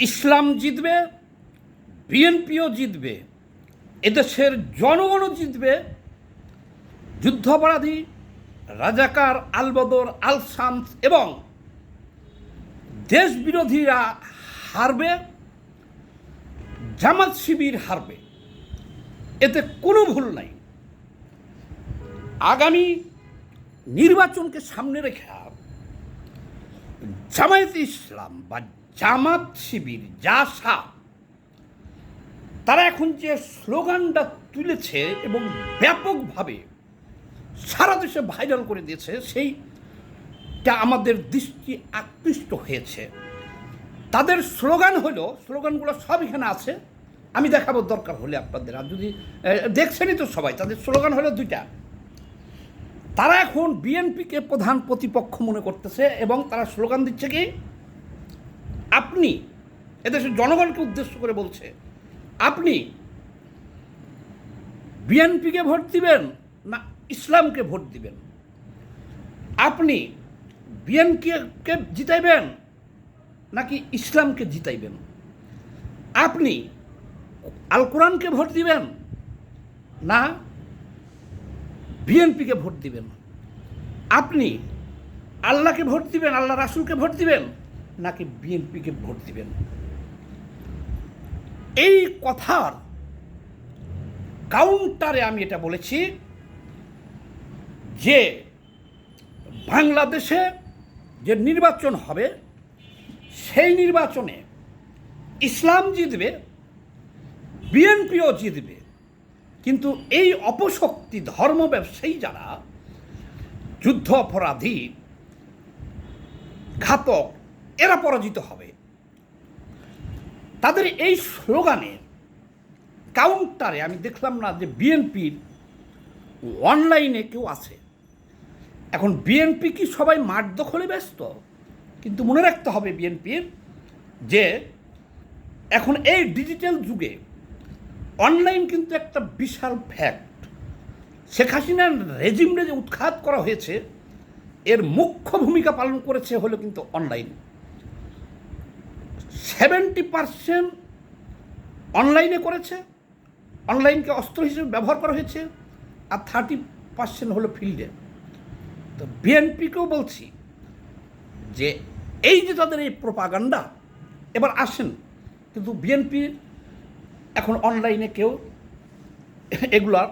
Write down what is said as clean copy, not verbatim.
ইসলাম জিতবে, বিএনপিও জিতবে, এদেশের জনগণও জিতবে, যুদ্ধাপরাধী রাজাকার আলবদর আল শামস এবং দেশ বিরোধীরা হারবে, জামাত শিবির হারবে, এতে কোনো ভুল নাই। আগামী নির্বাচনকে সামনে রেখে জামায়াতে ইসলাম বা জামাত শিবির জাসা তারা এখন যে স্লোগানটা তুলেছে এবং ব্যাপকভাবে সারা দেশে ভাইরাল করে দিয়েছে, সেইটা আমাদের দৃষ্টি আকৃষ্ট হয়েছে। তাদের স্লোগান হলো, স্লোগানগুলো সব এখানে আছে, আমি দেখাবো দরকার হলে আপনাদের, আর যদি দেখছেনই তো সবাই, তাদের স্লোগান হলো দুইটা। তারা এখন বিএনপিকে প্রধান প্রতিপক্ষ মনে করতেছে এবং তারা স্লোগান দিচ্ছে কি, আপনি, এদেশের জনগণকে উদ্দেশ্য করে বলছে, আপনি বিএনপিকে ভোট দিবেন না ইসলামকে ভোট দিবেন, আপনি বিএনপিকে জিতাইবেন নাকি ইসলামকে জিতাইবেন, আপনি আল কোরআনকে ভোট দিবেন না বিএনপিকে ভোট দিবেন, আপনি আল্লাহকে ভোট দিবেন, আল্লাহ রাসূলকে ভোট দিবেন নাকি বিএনপিকে ভোট দিবেন। এই কথার কাউন্টারে আমি এটা বলেছি যে বাংলাদেশে যে নির্বাচন হবে সেই নির্বাচনে ইসলাম জিতবে, বিএনপিও জিতবে, কিন্তু এই অপশক্তি ধর্ম ব্যবসায়ী যারা যুদ্ধ অপরাধী ঘাতক, এরা পরাজিত হবে। তাদের এই স্লোগানের কাউন্টারে আমি দেখলাম না যে বিএনপির অনলাইনে কেউ আছে। এখন বিএনপি কি সবাই মাঠ দখলে ব্যস্ত? কিন্তু মনে রাখতে হবে বিএনপির যে এখন এই ডিজিটাল যুগে অনলাইন কিন্তু একটা বিশাল ফ্যাক্ট। শেখ হাসিনার রেজিমে যে উৎখাত করা হয়েছে এর মুখ্য ভূমিকা পালন করেছে হলো কিন্তু অনলাইন। 70% অনলাইনে করেছে, অনলাইনকে অস্ত্র হিসেবে ব্যবহার করা হয়েছে, আর 30% হলো ফিল্ডে। তো বিএনপিকেও বলছি যে এই যে তাদের এই প্রোপাগান্ডা, এবার আসেন, কিন্তু বিএনপির এখন অনলাইনে কেউ এগুলার